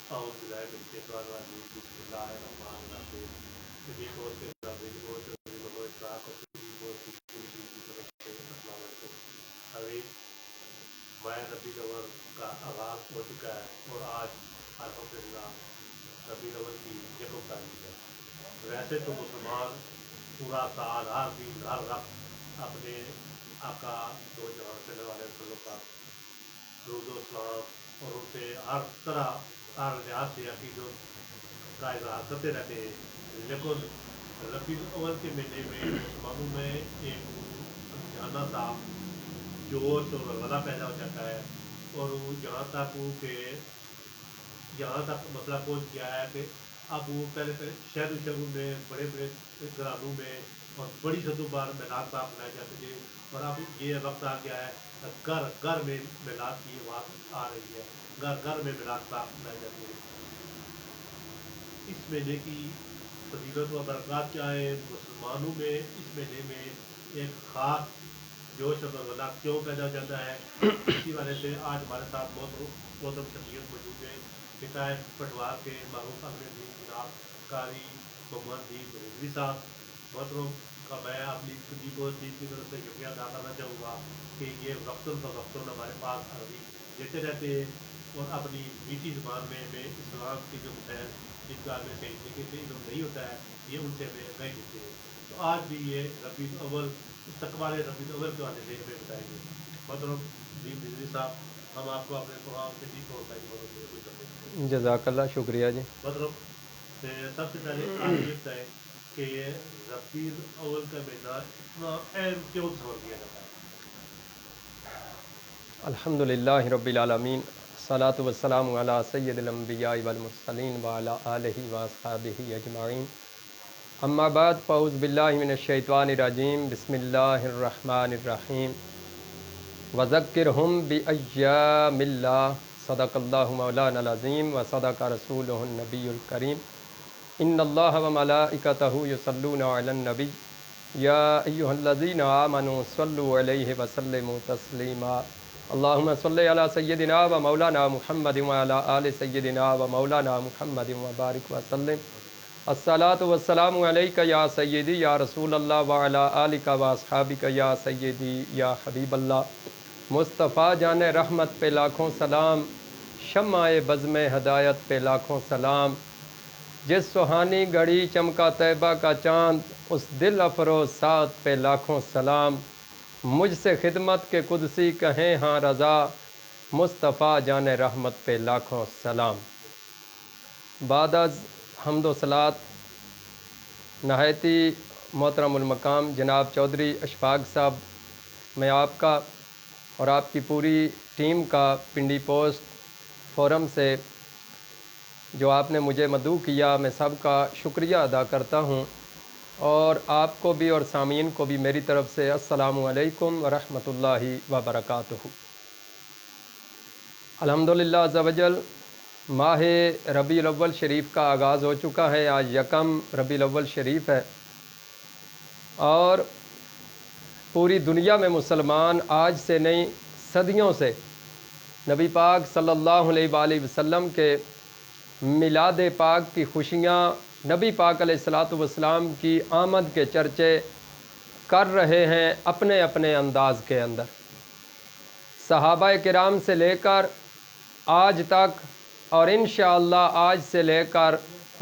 أعوذ بالله من الشيطان الرجيم بسم الله الرحمن الرحيم یہ بہت سے ناظرین بہت سے لوگوں اطلاق اور بہت سی پوری کی طرف سے السلام علیکم ابھی ماہ ربیع الاول کا آغاز ہو چکا ہے اور آج الحمدللہ ربیع الاول کی یکم تاریخ ہے ویسے تو مسلمان پورا سال ہر دن ہر وقت اپنے آقا دو جہاں صلی اللہ علیہ وسلم کا درود و سلام اور ان سے ہر طرح ہر لحاظ سے عقیدت کا اظہار کرتے رہتے ہیں لیکن ربیع الاول کے مہینے میں مسلمانوں میں ایک جانا تھا جوش اور ولولہ پیدا ہو جاتا ہے اور وہ یہاں تک مسئلہ پہنچ گیا ہے کہ اب وہ پہلے شہروں میں بڑے بڑے گھرانوں میں اور بڑی سطح پر میلاد پاک منائے جاتے تھے اور اب یہ وقت آ گیا ہے گھر گھر میں میلاد کی بات آ رہی ہے گھر گھر میں میلاد پاک منائے جاتے ہیں اس مہینے کی فضیلت و برکات کیا ہے مسلمانوں میں اس مہینے میں ایک خاص جوش اور ولولہ کیوں پیدا ہو جاتا ہے اسی وجہ سے آج ہمارے ساتھ محترم شخصیت موجود ہے حکایت پٹوار کے معروف انگریزی جناب قاری محمد دین رضوی صاحب محترم کا میں اپنی تنظیم کی طرف سے شکریہ ادا کرنا چاہوں گا کہ یہ وقتاً فوقتاً ہمارے پاس عربی دیتے رہتے ہیں اور اپنی میٹھی زبان میں ہمیں اسلام کی جو مسائل جس کا ہمیں صحیح طریقے سے علم نہیں ہوتا ہے یہ ان سے ہمیں نہیں دیتے ہیں تو آج بھی یہ ربیع الاول استقبال ربیع الاول کے والے سے ہمیں بتائیں گے محترم دین رضوی صاحب ہم آپ کو اپنے پروگرام سے بھی پہنچائی مدد سے کوئی کرتے ہیں جزاک اللہ، شکریہ جی۔ محترم سب سے پہلے آپ یہ بتائیں کہ ربیع الاول کا مہینہ اتنا اہم کیوں تصور کیا جاتا ہے؟ الحمدللہ رب العالمین، الصلاۃ والسلام علی سید الانبیاء والمرسلین وعلی آلہ واصحابہ اجمعین، اما بعد فاعوذ باللہ من الشیطان الرجیم، بسم اللہ الرحمن الرحیم، وذکرہم بایام اللہ، صدق اللہ مولانا العظیم وصدق رسولہ النبی الکریم، ان اللہ وملائکتہ یصلون علی النبی یا ایہا الذین آمنوا صلوا علیہ وسلموا تسلیما، اللہم صلی علی سیدنا و مولانا محمد وعلی آل سیدنا و مولانا محمد وبارک وسلم، الصلاۃ والسلام علیک یا سیدی یا رسول اللہ وعلی آلک و اصحابک یا سیدی یا حبیب اللہ، مصطفیٰ جان رحمت پہ لاکھوں سلام، شمع بزم ہدایت پہ لاکھوں سلام، جس سہانی گھڑی چمکا طیبہ کا چاند، اس دل افروز سات پہ لاکھوں سلام، مجھ سے خدمت کے قدسی کہیں ہاں رضا، مصطفیٰ جان رحمت پہ لاکھوں سلام۔ بعد از حمد و صلات نہایتی محترم المقام جناب چودھری اشفاق صاحب، میں آپ کا اور آپ کی پوری ٹیم کا پنڈی پوسٹ فورم سے جو آپ نے مجھے مدعو کیا، میں سب کا شکریہ ادا کرتا ہوں، اور آپ کو بھی اور سامعین کو بھی میری طرف سے السلام علیکم ورحمۃ اللہ وبرکاتہ۔ الحمدللہ عز و جل ماہ ربیع الاول شریف کا آغاز ہو چکا ہے، آج یکم ربیع الاول شریف ہے، اور پوری دنیا میں مسلمان آج سے نہیں صدیوں سے نبی پاک صلی اللہ علیہ وآلہ وسلم کے میلاد پاک کی خوشیاں، نبی پاک علیہ الصلاۃ والسلام کی آمد کے چرچے کر رہے ہیں اپنے اپنے انداز کے اندر۔ صحابہ کرام سے لے کر آج تک اور انشاءاللہ آج سے لے کر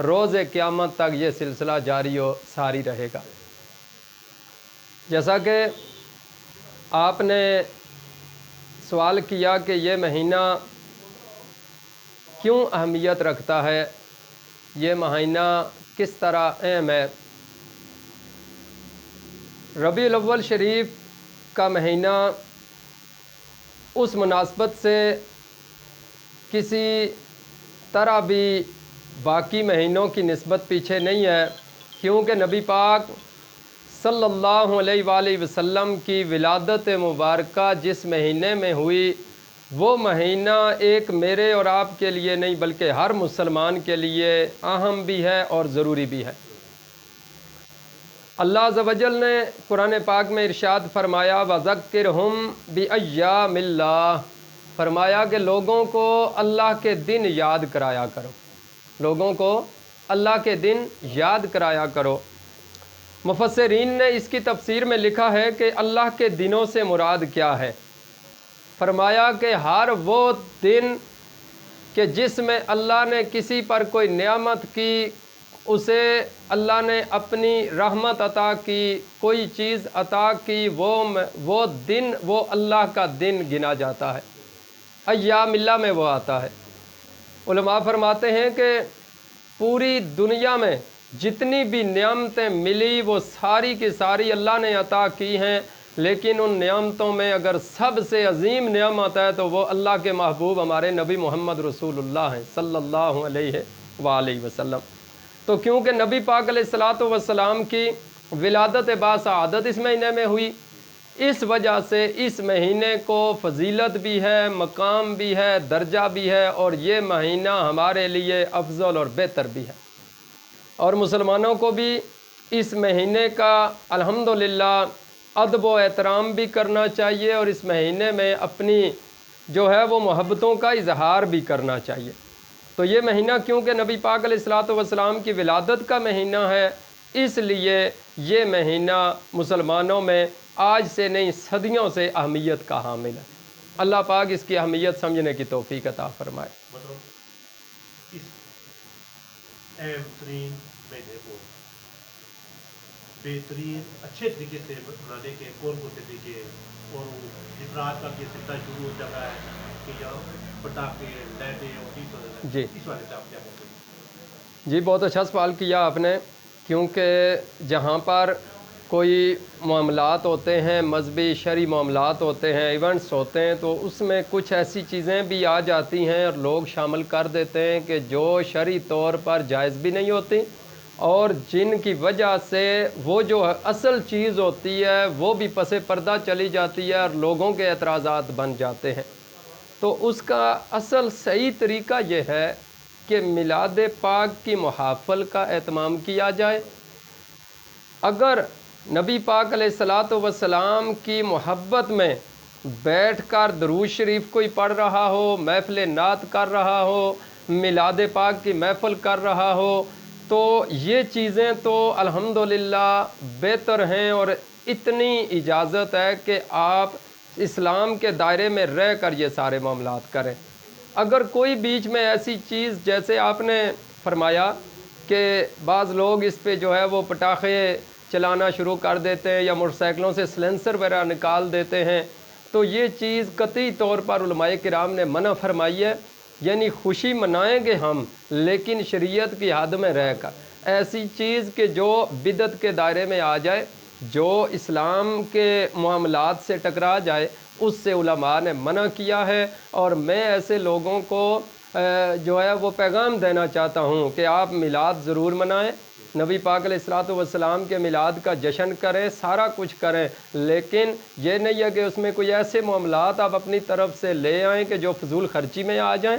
روز قیامت تک یہ سلسلہ جاری و ساری رہے گا۔ جیسا کہ آپ نے سوال کیا کہ یہ مہینہ کیوں اہمیت رکھتا ہے، یہ مہینہ کس طرح اہم ہے۔ ربیع الاول شریف کا مہینہ اس مناسبت سے کسی طرح بھی باقی مہینوں کی نسبت پیچھے نہیں ہے، کیونکہ نبی پاک صلی اللہ علیہ وآلہ وسلم کی ولادت مبارکہ جس مہینے میں ہوئی، وہ مہینہ ایک میرے اور آپ کے لیے نہیں بلکہ ہر مسلمان کے لیے اہم بھی ہے اور ضروری بھی ہے۔ اللہ عز و جل نے قرآن پاک میں ارشاد فرمایا، وَذَكِّرْهُمْ بِأَيَّامِ اللَّهِ، فرمایا کہ لوگوں کو اللہ کے دن یاد کرایا کرو، لوگوں کو اللہ کے دن یاد کرایا کرو۔ مفسرین نے اس کی تفسیر میں لکھا ہے کہ اللہ کے دنوں سے مراد کیا ہے؟ فرمایا کہ ہر وہ دن کہ جس میں اللہ نے کسی پر کوئی نعمت کی، اسے اللہ نے اپنی رحمت عطا کی، کوئی چیز عطا کی، وہ دن وہ اللہ کا دن گنا جاتا ہے، ایام اللہ میں وہ آتا ہے۔ علماء فرماتے ہیں کہ پوری دنیا میں جتنی بھی نعمتیں ملی وہ ساری کی ساری اللہ نے عطا کی ہیں، لیکن ان نعمتوں میں اگر سب سے عظیم نعمت ہے تو وہ اللہ کے محبوب ہمارے نبی محمد رسول اللہ ہیں صلی اللہ علیہ وآلہ وسلم۔ تو کیونکہ نبی پاک علیہ الصلاۃ والسلام کی ولادت باسعادت اس مہینے میں ہوئی، اس وجہ سے اس مہینے کو فضیلت بھی ہے، مقام بھی ہے، درجہ بھی ہے، اور یہ مہینہ ہمارے لیے افضل اور بہتر بھی ہے۔ اور مسلمانوں کو بھی اس مہینے کا الحمدللہ ادب و احترام بھی کرنا چاہیے، اور اس مہینے میں اپنی جو ہے وہ محبتوں کا اظہار بھی کرنا چاہیے۔ تو یہ مہینہ کیونکہ نبی پاک علیہ الصلاۃ والسلام کی ولادت کا مہینہ ہے، اس لیے یہ مہینہ مسلمانوں میں آج سے نہیں صدیوں سے اہمیت کا حامل ہے۔ اللہ پاک اس کی اہمیت سمجھنے کی توفیق عطا فرمائے۔ مطلب اس اہم ترین مہینے کو بہترین اچھے طریقے سے منانے کے کون سے طریقے، اور جس رات کا یہ سلسلہ شروع ہو جاتا ہے کہ یہاں پٹاخے لائٹیں اور جی اس والے سے آپ کیا کہتے ہیں؟ جی بہت اچھا سوال کیا آپ نے، کیونکہ جہاں پر کوئی معاملات ہوتے ہیں، مذہبی شرعی معاملات ہوتے ہیں، ایونٹس ہوتے ہیں، تو اس میں کچھ ایسی چیزیں بھی آ جاتی ہیں اور لوگ شامل کر دیتے ہیں کہ جو شرعی طور پر جائز بھی نہیں ہوتی، اور جن کی وجہ سے وہ جو اصل چیز ہوتی ہے وہ بھی پس پردہ چلی جاتی ہے اور لوگوں کے اعتراضات بن جاتے ہیں۔ تو اس کا اصل صحیح طریقہ یہ ہے کہ میلاد پاک کی محافل کا اہتمام کیا جائے۔ اگر نبی پاک علیہ الصلاۃ والسلام کی محبت میں بیٹھ کر درود شریف کوئی پڑھ رہا ہو، محفل نعت کر رہا ہو، میلاد پاک کی محفل کر رہا ہو، تو یہ چیزیں تو الحمدللہ بہتر ہیں، اور اتنی اجازت ہے کہ آپ اسلام کے دائرے میں رہ کر یہ سارے معاملات کریں۔ اگر کوئی بیچ میں ایسی چیز جیسے آپ نے فرمایا کہ بعض لوگ اس پہ جو ہے وہ پٹاخے چلانا شروع کر دیتے ہیں یا موٹر سائیکلوں سے سلنسر وغیرہ نکال دیتے ہیں، تو یہ چیز قطعی طور پر علماء کرام نے منع فرمائی ہے۔ یعنی خوشی منائیں گے ہم، لیکن شریعت کی حد میں رہ کر۔ ایسی چیز کہ جو بدعت کے دائرے میں آ جائے، جو اسلام کے معاملات سے ٹکرا جائے، اس سے علماء نے منع کیا ہے۔ اور میں ایسے لوگوں کو جو ہے وہ پیغام دینا چاہتا ہوں کہ آپ میلاد ضرور منائیں، نبی پاک علیہ الصلاۃ والسلام کے میلاد کا جشن کریں، سارا کچھ کریں، لیکن یہ نہیں ہے کہ اس میں کوئی ایسے معاملات آپ اپنی طرف سے لے آئیں کہ جو فضول خرچی میں آ جائیں،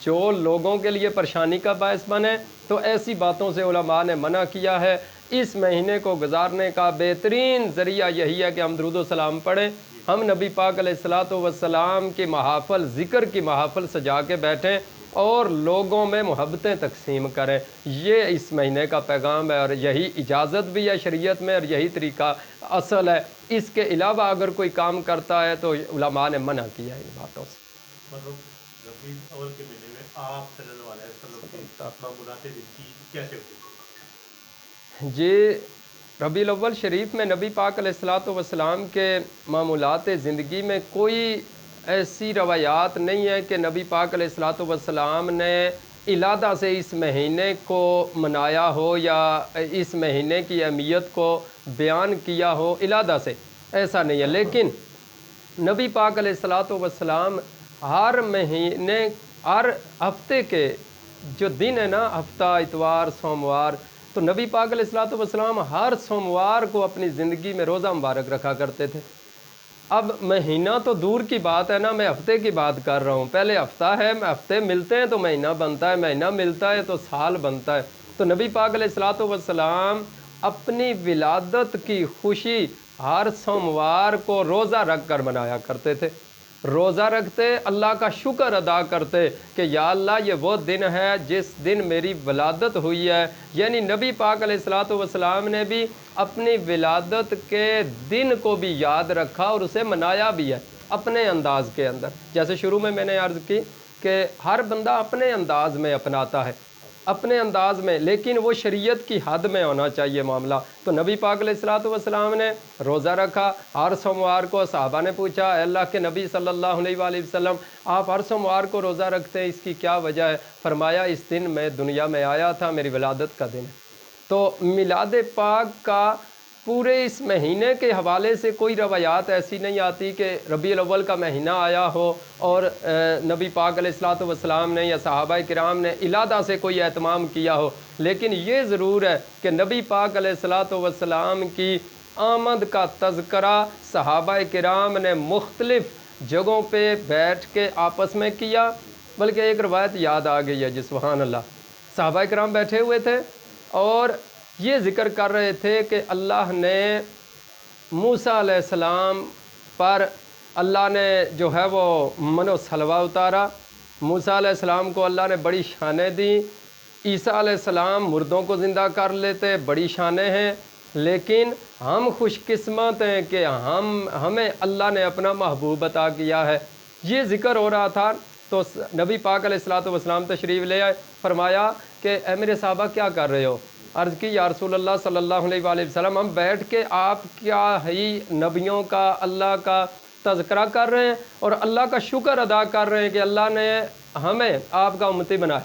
جو لوگوں کے لیے پریشانی کا باعث بنے۔ تو ایسی باتوں سے علماء نے منع کیا ہے۔ اس مہینے کو گزارنے کا بہترین ذریعہ یہی ہے کہ ہم درود و سلام پڑھیں، ہم نبی پاک علیہ الصلاۃ والسلام کی محافل، ذکر کی محافل سجا کے بیٹھیں اور لوگوں میں محبتیں تقسیم کریں۔ یہ اس مہینے کا پیغام ہے، اور یہی اجازت بھی ہے شریعت میں، اور یہی طریقہ اصل ہے۔ اس کے علاوہ اگر کوئی کام کرتا ہے تو علماء نے منع کیا ہے ان باتوں سے۔ مطلب ربیع الاول کے مہینے میں آپ صلی اللہ علیہ وسلم کے معمولات زندگی کیسے ہوتی؟ جی ربیع الاول شریف میں نبی پاک علیہ الصلاۃ والسلام کے معمولات زندگی میں کوئی ایسی روایات نہیں ہے کہ نبی پاک علیہ الصلاۃ والسلام نے علادہ سے اس مہینے کو منایا ہو یا اس مہینے کی اہمیت کو بیان کیا ہو علادہ سے، ایسا نہیں ہے۔ لیکن نبی پاک علیہ الصلاۃ والسلام ہر مہینے، ہر ہفتے کے جو دن ہے نا، ہفتہ، اتوار، سوموار، تو نبی پاک علیہ الصلاۃ والسلام ہر سوموار کو اپنی زندگی میں روزہ مبارک رکھا کرتے تھے۔ اب مہینہ تو دور کی بات ہے نا، میں ہفتے کی بات کر رہا ہوں۔ پہلے ہفتہ ہے، ہفتے ملتے ہیں تو مہینہ بنتا ہے، مہینہ ملتا ہے تو سال بنتا ہے۔ تو نبی پاک علیہ الصلاۃ والسلام اپنی ولادت کی خوشی ہر سوموار کو روزہ رکھ کر منایا کرتے تھے۔ روزہ رکھتے، اللہ کا شکر ادا کرتے کہ یا اللہ یہ وہ دن ہے جس دن میری ولادت ہوئی ہے۔ یعنی نبی پاک علیہ الصلوۃ والسلام نے بھی اپنی ولادت کے دن کو بھی یاد رکھا اور اسے منایا بھی ہے اپنے انداز کے اندر۔ جیسے شروع میں نے عرض کی کہ ہر بندہ اپنے انداز میں اپناتا ہے، اپنے انداز میں، لیکن وہ شریعت کی حد میں ہونا چاہیے معاملہ۔ تو نبی پاک علیہ الصلوۃ والسلام نے روزہ رکھا۔ ہر سوموار کو صحابہ نے پوچھا، اے اللہ کے نبی صلی اللہ علیہ وآلہ وسلم آپ ہر سوموار کو روزہ رکھتے ہیں، اس کی کیا وجہ ہے؟ فرمایا اس دن میں دنیا میں آیا تھا، میری ولادت کا دن ہے۔ تو میلاد پاک کا پورے اس مہینے کے حوالے سے کوئی روایات ایسی نہیں آتی کہ ربیع الاول کا مہینہ آیا ہو اور نبی پاک علیہ الصلوۃ والسلام نے یا صحابہ کرام نے علادہ سے کوئی اہتمام کیا ہو، لیکن یہ ضرور ہے کہ نبی پاک علیہ الصلوۃ والسلام کی آمد کا تذکرہ صحابہ کرام نے مختلف جگہوں پہ بیٹھ کے آپس میں کیا۔ بلکہ ایک روایت یاد آ گئی ہے جی، سبحان اللہ، صحابہ کرام بیٹھے ہوئے تھے اور یہ ذکر کر رہے تھے کہ اللہ نے موسیٰ علیہ السلام پر اللہ نے جو ہے وہ من و سلوہ اتارا۔ موسیٰ علیہ السلام کو اللہ نے بڑی شانیں دیں، عیسیٰ علیہ السلام مردوں کو زندہ کر لیتے، بڑی شانیں ہیں، لیکن ہم خوش قسمت ہیں کہ ہمیں اللہ نے اپنا محبوب عطا کیا ہے۔ یہ ذکر ہو رہا تھا تو نبی پاک علیہ الصلوۃ والسلام تشریف لے آئے، فرمایا کہ اے میرے صحابہ کیا کر رہے ہو؟ عرض کی یا رسول اللہ صلی اللہ علیہ وآلہ وسلم ہم بیٹھ کے آپ کیا ہی نبیوں کا اللہ کا تذکرہ کر رہے ہیں اور اللہ کا شکر ادا کر رہے ہیں کہ اللہ نے ہمیں آپ کا امتی بنایا۔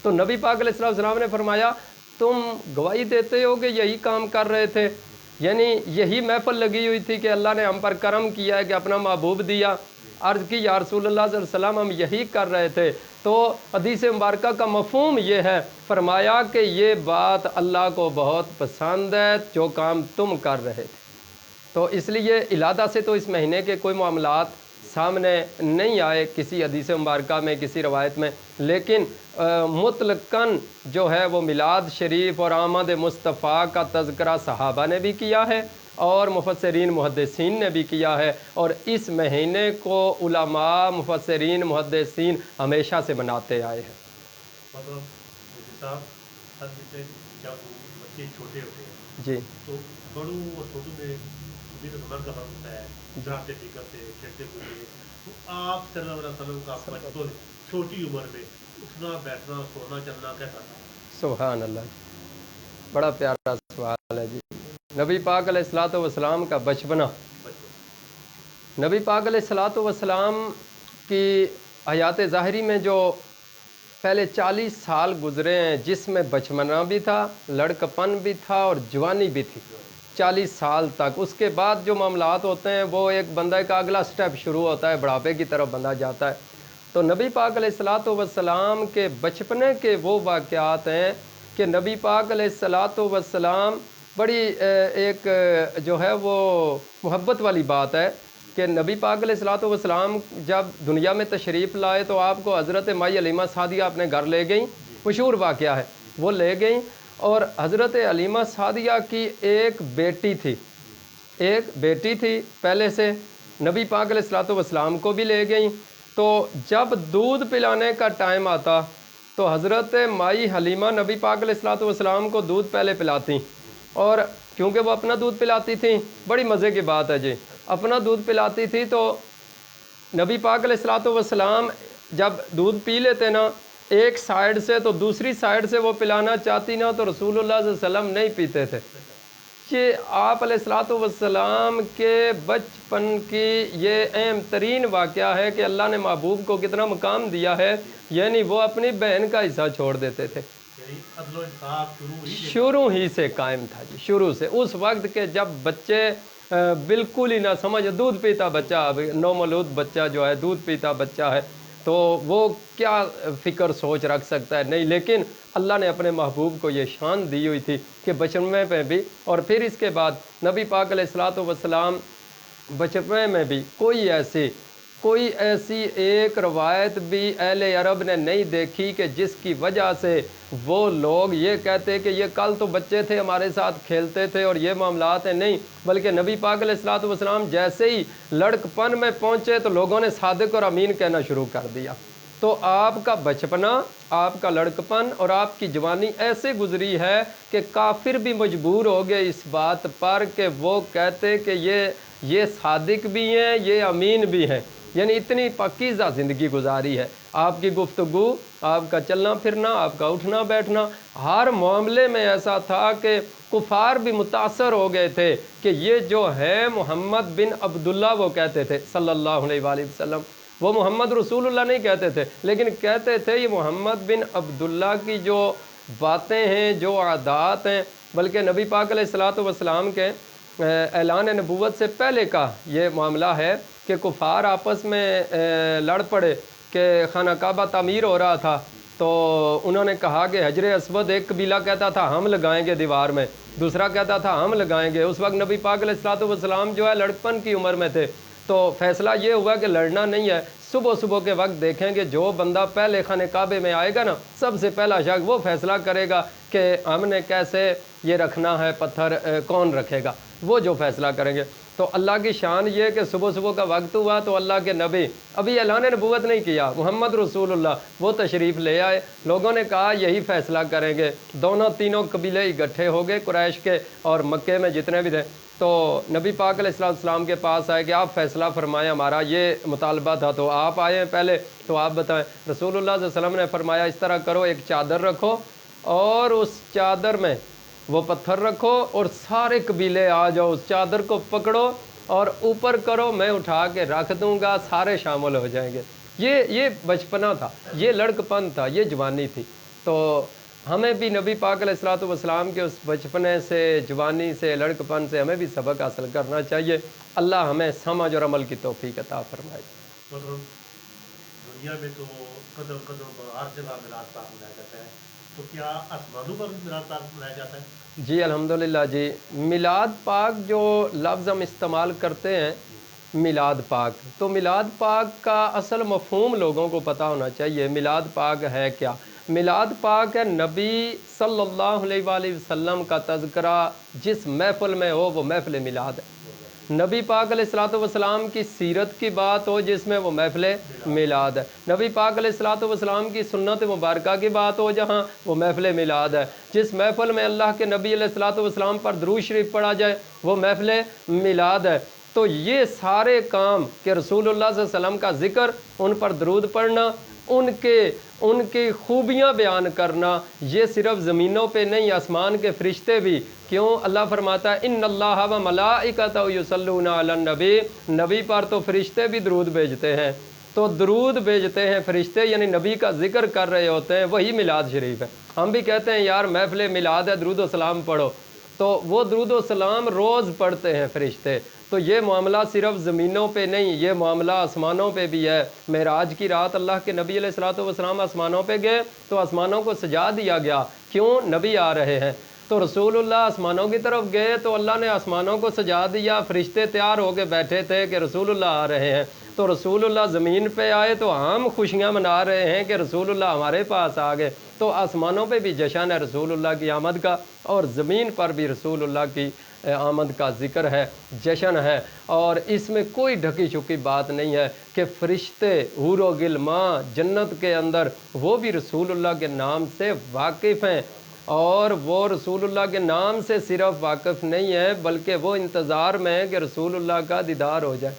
تو نبی پاک علیہ السلام نے فرمایا تم گواہی دیتے ہو کہ یہی کام کر رہے تھے، یعنی یہی محفل لگی ہوئی تھی کہ اللہ نے ہم پر کرم کیا ہے کہ اپنا محبوب دیا۔ عرض کی یا رسول اللہ صلی اللہ علیہ وسلم ہم یہی کر رہے تھے۔ تو حدیث مبارکہ کا مفہوم یہ ہے، فرمایا کہ یہ بات اللہ کو بہت پسند ہے جو کام تم کر رہے تھے۔ تو اس لیے علادہ سے تو اس مہینے کے کوئی معاملات سامنے نہیں آئے کسی حدیث مبارکہ میں، کسی روایت میں، لیکن مطلقاً جو ہے وہ میلاد شریف اور آمد مصطفیٰ کا تذکرہ صحابہ نے بھی کیا ہے اور مفسرین محدثین نے بھی کیا ہے، اور اس مہینے کو علماء مفسرین محدثین ہمیشہ سے مناتے آئے ہیں۔ مطلب صاحب ہر بچے جب بچے چھوٹے ہوتے ہیں جی تو بڑوں اور چھوٹوں میں بھی تو عمر کا فرق ہوتا ہے، جاتے بھی کرتے کھیلتے کودتے، تو آپ صلی اللہ علیہ وسلم کا بچپن چھوٹی عمر میں اٹھنا بیٹھنا سونا چلنا کیسا تھا؟ سبحان اللہ، بڑا پیارا سوال ہے جی۔ نبی پاک علیہ الصلوۃ والسلام کا بچپنا، نبی پاک علیہ الصلوۃ والسلام کی حیات ظاہری میں جو پہلے 40 سال گزرے ہیں، جس میں بچپنا بھی تھا، لڑکپن بھی تھا اور جوانی بھی تھی 40 سال تک۔ اس کے بعد جو معاملات ہوتے ہیں وہ ایک بندہ کا اگلا سٹیپ شروع ہوتا ہے، بڑھاپے کی طرف بندہ جاتا ہے۔ تو نبی پاک علیہ الصلوۃ والسلام کے بچپنے کے وہ واقعات ہیں کہ نبی پاک علیہ الصلوۃ والسلام بڑی ایک جو ہے وہ محبت والی بات ہے کہ نبی پاک علیہ الصلوۃ والسلام جب دنیا میں تشریف لائے تو آپ کو حضرت مائی حلیمہ سعدیہ اپنے گھر لے گئیں، مشہور واقعہ ہے، وہ لے گئیں، اور حضرت حلیمہ سعدیہ کی ایک بیٹی تھی پہلے سے، نبی پاک علیہ الصلوۃ والسلام کو بھی لے گئیں۔ تو جب دودھ پلانے کا ٹائم آتا تو حضرت مائی حلیمہ نبی پاک علیہ الصلوۃ والسلام کو دودھ پہلے پلاتی، اور کیونکہ وہ اپنا دودھ پلاتی تھیں، بڑی مزے کی بات ہے جی، اپنا دودھ پلاتی تھی تو نبی پاک علیہ الصلوۃ والسلام جب دودھ پی لیتے نا ایک سائیڈ سے تو دوسری سائیڈ سے وہ پلانا چاہتی نا تو رسول اللہ صلی اللہ علیہ وسلم نہیں پیتے تھے۔ یہ آپ علیہ الصلوۃ والسلام کے بچپن کی یہ اہم ترین واقعہ ہے کہ اللہ نے محبوب کو کتنا مقام دیا ہے، یعنی وہ اپنی بہن کا حصہ چھوڑ دیتے تھے۔ عدل و انصاف شروع ہی سے قائم تھا جی، شروع سے، اس وقت کے جب بچے بالکل ہی نہ سمجھ، دودھ پیتا بچہ، نومولود بچہ جو ہے دودھ پیتا بچہ ہے، تو وہ کیا فکر سوچ رکھ سکتا ہے؟ نہیں، لیکن اللہ نے اپنے محبوب کو یہ شان دی ہوئی تھی کہ بچپنے میں بھی، اور پھر اس کے بعد نبی پاک علیہ الصلوۃ والسلام بچپنے میں بھی کوئی ایسی کوئی ایسی ایک روایت بھی اہل عرب نے نہیں دیکھی کہ جس کی وجہ سے وہ لوگ یہ کہتے کہ یہ کل تو بچے تھے ہمارے ساتھ کھیلتے تھے اور یہ معاملات ہیں، نہیں، بلکہ نبی پاک علیہ الصلوۃ والسلام جیسے ہی لڑکپن میں پہنچے تو لوگوں نے صادق اور امین کہنا شروع کر دیا۔ تو آپ کا بچپنا، آپ کا لڑکپن اور آپ کی جوانی ایسے گزری ہے کہ کافر بھی مجبور ہو گئے اس بات پر کہ وہ کہتے کہ یہ صادق بھی ہیں، یہ امین بھی ہیں، یعنی اتنی پاکیزہ زندگی گزاری ہے۔ آپ کی گفتگو، آپ کا چلنا پھرنا، آپ کا اٹھنا بیٹھنا، ہر معاملے میں ایسا تھا کہ کفار بھی متاثر ہو گئے تھے کہ یہ جو ہے محمد بن عبداللہ، وہ کہتے تھے صلی اللہ علیہ وآلہ وسلم، وہ محمد رسول اللہ نہیں کہتے تھے، لیکن کہتے تھے یہ محمد بن عبداللہ کی جو باتیں ہیں، جو عادات ہیں، بلکہ نبی پاک علیہ الصلوۃ والسلام کے اعلان نبوت سے پہلے کا یہ معاملہ ہے کہ کفار آپس میں لڑ پڑے کہ خانہ کعبہ تعمیر ہو رہا تھا، تو انہوں نے کہا کہ حجر اسود، ایک قبیلہ کہتا تھا ہم لگائیں گے دیوار میں، دوسرا کہتا تھا ہم لگائیں گے۔ اس وقت نبی پاک علیہ الصلوۃ والسلام جو ہے لڑکپن کی عمر میں تھے، تو فیصلہ یہ ہوا کہ لڑنا نہیں ہے، صبح کے وقت دیکھیں گے جو بندہ پہلے خانہ کعبے میں آئے گا نا، سب سے پہلا شخص وہ فیصلہ کرے گا کہ ہم نے کیسے یہ رکھنا ہے، پتھر کون رکھے گا، وہ جو فیصلہ کریں گے۔ تو اللہ کی شان یہ کہ صبح کا وقت ہوا تو اللہ کے نبی ابھی اعلان نبوت نہیں کیا، محمد رسول اللہ وہ تشریف لے آئے، لوگوں نے کہا یہی فیصلہ کریں گے، دونوں تینوں قبیلے اکٹھے ہو گئے، قریش کے اور مکے میں جتنے بھی تھے، تو نبی پاک علیہ السلام کے پاس آئے کہ آپ فیصلہ فرمائیں، ہمارا یہ مطالبہ تھا، تو آپ آئے ہیں پہلے، تو آپ بتائیں۔ رسول اللہ صلی اللہ علیہ وسلم نے فرمایا اس طرح کرو، ایک چادر رکھو اور اس چادر میں وہ پتھر رکھو اور سارے قبیلے آ جاؤ، اس چادر کو پکڑو اور اوپر کرو، میں اٹھا کے رکھ دوں گا، سارے شامل ہو جائیں گے۔ یہ بچپنا تھا، یہ لڑکپن تھا، یہ جوانی تھی۔ تو ہمیں بھی نبی پاک علیہ الصلوۃ والسلام کے اس بچپنے سے، جوانی سے، لڑکپن سے ہمیں بھی سبق حاصل کرنا چاہیے۔ اللہ ہمیں سمجھ اور عمل کی توفیق عطا فرمائے۔ دنیا میں تو قدم قدم پر ہر جگہ میلاد پاک منایا جاتا ہے، تو کیا آسمانوں پر بھی میلاد پاک منایا جاتا ہے؟ جی الحمدللہ جی، میلاد پاک جو لفظ ہم استعمال کرتے ہیں میلاد پاک، تو میلاد پاک کا اصل مفہوم لوگوں کو پتہ ہونا چاہیے۔ میلاد پاک ہے کیا؟ میلاد پاک ہے نبی صلی اللہ علیہ وآلہ وسلم کا تذکرہ جس محفل میں ہو، وہ محفل میلاد ہے۔ نبی پاک علیہ الصلوۃ والسلام کی سیرت کی بات ہو جس میں، وہ محفل میلاد ہے۔ نبی پاک علیہ الصلوۃ والسلام کی سنت مبارکہ کی بات ہو جہاں، وہ محفل میلاد ہے۔ جس محفل میں اللہ کے نبی علیہ الصلوۃ والسلام پر درود شریف پڑھا جائے، وہ محفل میلاد ہے۔ تو یہ سارے کام کہ رسول اللہ صلی اللہ علیہ وسلم کا ذکر، ان پر درود پڑھنا، ان کی خوبیاں بیان کرنا، یہ صرف زمینوں پہ نہیں، آسمان کے فرشتے بھی، کیوں؟ اللہ فرماتا ہے ان اللہ و ملائکتہ یصلون علی النبی، نبی پر تو فرشتے بھی درود بھیجتے ہیں۔ تو درود بھیجتے ہیں فرشتے، یعنی نبی کا ذکر کر رہے ہوتے ہیں، وہی میلاد شریف ہے۔ ہم بھی کہتے ہیں یار محفل میلاد ہے، درود و سلام پڑھو، تو وہ درود و سلام روز پڑھتے ہیں فرشتے۔ تو یہ معاملہ صرف زمینوں پہ نہیں، یہ معاملہ آسمانوں پہ بھی ہے۔ معراج کی رات اللہ کے نبی علیہ الصلوۃ والسلام آسمانوں پہ گئے تو آسمانوں کو سجا دیا گیا، کیوں؟ نبی آ رہے ہیں۔ تو رسول اللہ آسمانوں کی طرف گئے تو اللہ نے آسمانوں کو سجا دیا، فرشتے تیار ہو کے بیٹھے تھے کہ رسول اللہ آ رہے ہیں۔ تو رسول اللہ زمین پہ آئے تو ہم خوشیاں منا رہے ہیں کہ رسول اللہ ہمارے پاس آ گئے۔ تو آسمانوں پہ بھی جشن ہے رسول اللہ کی آمد کا، اور زمین پر بھی رسول اللہ کی آمد کا ذکر ہے، جشن ہے، اور اس میں کوئی ڈھکی چھپی بات نہیں ہے کہ فرشتے، حور و غلمان جنت کے اندر، وہ بھی رسول اللہ کے نام سے واقف ہیں، اور وہ رسول اللہ کے نام سے صرف واقف نہیں ہے بلکہ وہ انتظار میں ہے کہ رسول اللہ کا دیدار ہو جائے۔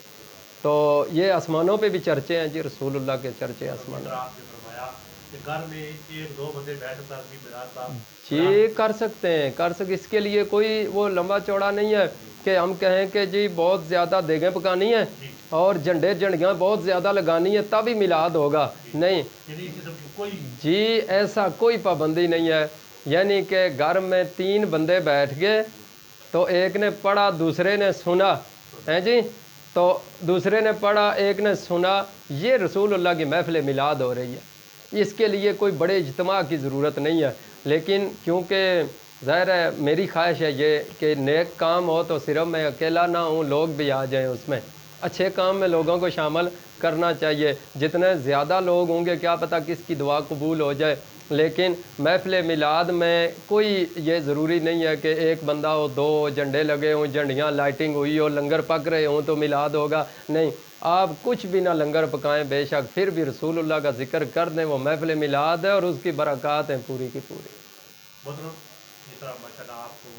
تو یہ آسمانوں پہ بھی چرچے ہیں جی، رسول اللہ کے چرچے آسمانوں۔ آپ نے فرمایا کہ گھر میں ایک دو بندے بیٹھ کر بھی میلاد پاک جی کر سکتے ہیں، اس کے لیے کوئی وہ لمبا چوڑا نہیں ہے کہ ہم کہیں کہ جی بہت زیادہ دیگیں پکانی ہیں اور جھنڈیاں بہت زیادہ لگانی ہے تب ہی میلاد ہوگا، نہیں جی، ایسا کوئی پابندی نہیں ہے۔ یعنی کہ گھر میں 3 بندے بیٹھ گئے تو ایک نے پڑھا دوسرے نے سنا ہے جی، تو دوسرے نے پڑھا ایک نے سنا، یہ رسول اللہ کی محفل میلاد ہو رہی ہے۔ اس کے لیے کوئی بڑے اجتماع کی ضرورت نہیں ہے، لیکن کیونکہ ظاہر ہے میری خواہش ہے یہ کہ نیک کام ہو تو صرف میں اکیلا نہ ہوں، لوگ بھی آ جائیں اس میں، اچھے کام میں لوگوں کو شامل کرنا چاہیے. جتنے زیادہ لوگ ہوں گے کیا پتہ کس کی دعا قبول ہو جائے. لیکن محفل میلاد میں کوئی یہ ضروری نہیں ہے کہ ایک بندہ ہو, 2 جھنڈے لگے ہوں, جھنڈیاں لائٹنگ ہوئی ہو, لنگر پک رہے ہوں تو میلاد ہوگا. نہیں, آپ کچھ بھی نہ لنگر پکائیں بے شک, پھر بھی رسول اللہ کا ذکر کر دیں, وہ محفل میلاد ہے اور اس کی برکات ہیں پوری کی پوری. محترم جس طرح ماشاء اللہ آپ کو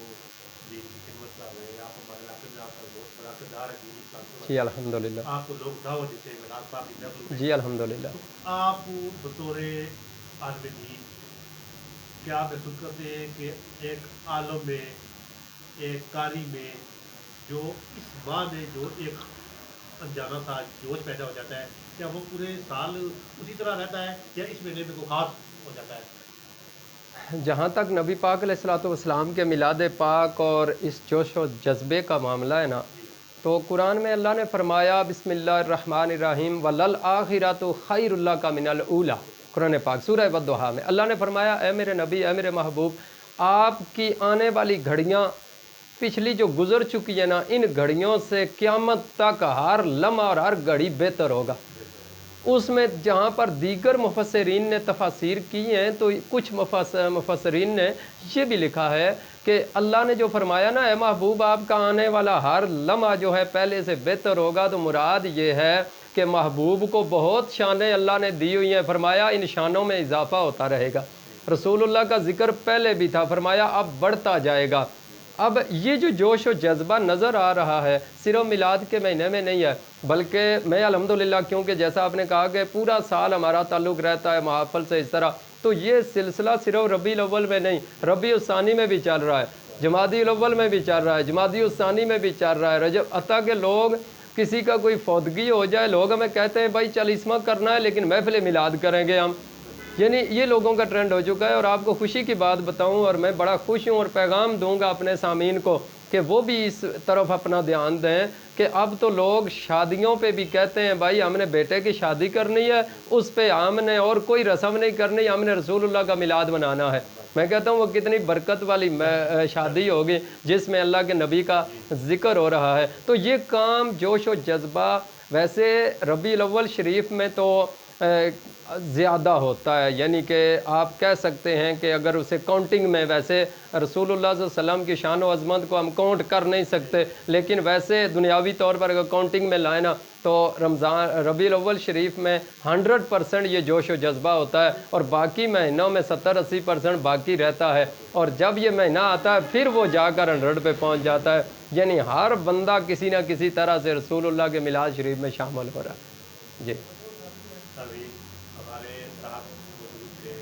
دین کی خدمت کر رہے ہیں, آپ ہمارے علاقے میں آپ کا بہت بڑا کردار ہے دین اسلام کے جی بارے الحمدللہ. میں. آپ کو لوگ دعوت دیتے ہیں میلاد پاک کی محفل میں. جی الحمدللہ. تو آپ بطور عالم دین کیا محسوس کرتے ہیں کہ ایک عالم میں, ایک قاری میں جو اس ماہ میں جو ایک انجانا سا جوش پیدا ہو جاتا ہے, کیا وہ پورے سال اسی طرح رہتا ہے یا اس مہینے میں کوئی خاص ہو جاتا ہے؟ جہاں تک نبی پاک علیہ الصلوۃ والسلام کے میلاد پاک اور اس جوش و جذبے کا معاملہ ہے نا, تو قرآن میں اللہ نے فرمایا بسم اللہ الرحمن الرحیم وللآخرۃ خیر اللہ کا من الاولیٰ. قرآن پاک سورہ والضحیٰ میں اللہ نے فرمایا اے میرے نبی, اے میرے محبوب, آپ کی آنے والی گھڑیاں پچھلی جو گزر چکی ہے نا, ان گھڑیوں سے قیامت تک ہر لمحہ اور ہر گھڑی بہتر ہوگا. اس میں جہاں پر دیگر مفسرین نے تفاسیر کی ہیں تو کچھ مفسرین نے یہ بھی لکھا ہے کہ اللہ نے جو فرمایا نا اے محبوب آپ کا آنے والا ہر لمحہ جو ہے پہلے سے بہتر ہوگا, تو مراد یہ ہے کہ محبوب کو بہت شانیں اللہ نے دی ہوئی ہیں. فرمایا ان شانوں میں اضافہ ہوتا رہے گا. رسول اللہ کا ذکر پہلے بھی تھا, فرمایا اب بڑھتا جائے گا. اب یہ جو جوش و جذبہ نظر آ رہا ہے صرف میلاد کے مہینے میں نہیں ہے, بلکہ میں الحمدللہ, کیونکہ جیسا آپ نے کہا کہ پورا سال ہمارا تعلق رہتا ہے محافل سے اس طرح, تو یہ سلسلہ صرف ربیع الاول میں نہیں, ربیع الثانی میں بھی چل رہا ہے, جمادی الاول میں بھی چل رہا ہے, جمادی الثانی میں بھی چل رہا ہے, رجب. حتیٰ کہ لوگ کسی کا کوئی فوتگی ہو جائے, لوگ ہمیں کہتے ہیں بھائی 40واں کرنا ہے لیکن محفل میلاد کریں گے ہم. یعنی یہ لوگوں کا ٹرینڈ ہو چکا ہے. اور آپ کو خوشی کی بات بتاؤں, اور میں بڑا خوش ہوں اور پیغام دوں گا اپنے سامعین کو کہ وہ بھی اس طرف اپنا دھیان دیں کہ اب تو لوگ شادیوں پہ بھی کہتے ہیں بھائی ہم نے بیٹے کی شادی کرنی ہے, اس پہ ہم نے اور کوئی رسم نہیں کرنی, ہم نے رسول اللہ کا میلاد منانا ہے. میں کہتا ہوں وہ کتنی برکت والی شادی ہوگی جس میں اللہ کے نبی کا ذکر ہو رہا ہے. تو یہ کام جوش و جذبہ ویسے ربیع الاول شریف میں تو زیادہ ہوتا ہے, یعنی کہ آپ کہہ سکتے ہیں کہ اگر اسے کاؤنٹنگ میں, ویسے رسول اللہ صلی اللہ علیہ وسلم کی شان و عظمت کو ہم کاؤنٹ کر نہیں سکتے, لیکن ویسے دنیاوی طور پر اگر کاؤنٹنگ میں لائیں نا تو ربیع الاول شریف میں 100% یہ جوش و جذبہ ہوتا ہے, اور باقی مہینوں میں 70-80% باقی رہتا ہے. اور جب یہ مہینہ آتا ہے پھر وہ جا کر 100 پہ پہنچ جاتا ہے. یعنی ہر بندہ کسی نہ کسی طرح سے رسول اللہ کے میلاد شریف میں شامل ہو رہا ہے. جی ابھی ہمارے ساتھ موجود تھے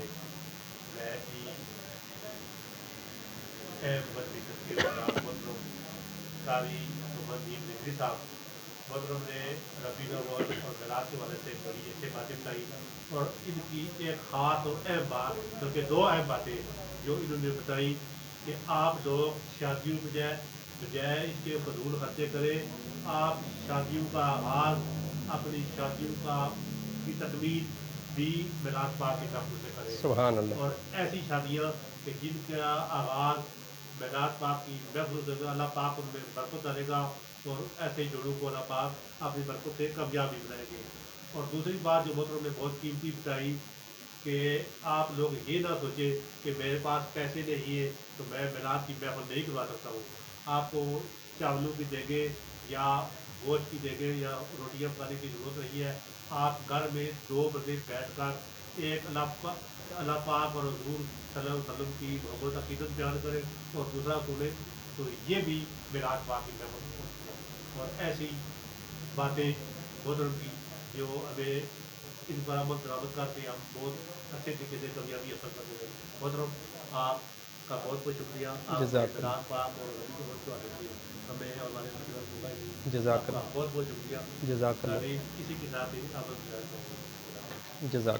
میں بدری تصویر کا مطلب قاری محمد دین نقوی صاحب. مطلب نے ربیع الاول اور میلاد کے والے سے بڑی اچھی باتیں بتائی, اور ان کی ایک خاص اور اہم بات, بلکہ 2 اہم باتیں جو انہوں نے بتائی کہ آپ لوگ شادیوں بجائے اس کے فضول خرچے کریں, آپ شادیوں کا آغاز, اپنی شادیوں کی تکمیل بھی میلاد پاک کی محفل سے کریں. سبحان اللہ. اور ایسی شادیاں کہ جن کا آغاز میلاد پاک کی محفل سے, اللہ پاک ان میں برکت ڈالے گا, اور ایسے جوڑوں کو اللہ پاک اپنی برکت سے کامیابی بنائیں گے. اور دوسری بات جو محترم نے بہت قیمتی بتائی کہ آپ لوگ یہ نہ سوچیں کہ میرے پاس پیسے نہیں ہیں تو میں میلاد کی محفل نہیں کروا سکتا ہوں. آپ کو چاولوں کی دیگیں یا گوشت کی دیگیں یا روٹیاں پکانے کی ضرورت نہیں ہے. آپ گھر میں 2 بندے بیٹھ کر ایک اللہ پاک اور حضور صلی اللہ علیہ وسلم کی محبت عقیدت بیان کریں اور دوسرا سنیں, تو یہ بھی میلاد پاک کی محفل ہے. اور ایسی باتیں محترم کی جو ہمیں ان پر عمل درآمد کرتے ہم بہت اچھے طریقے سے کامیابی حاصل کرتے ہیں. محترم آپ کا بہت بہت شکریہ. آپ میلاد پاک اور ربیع الاول کے والے سے ہمیں اور ہمارے جزاک اللہ. بہت بہت شکریہ. جزاک اللہ. اسی کے ساتھ جزاک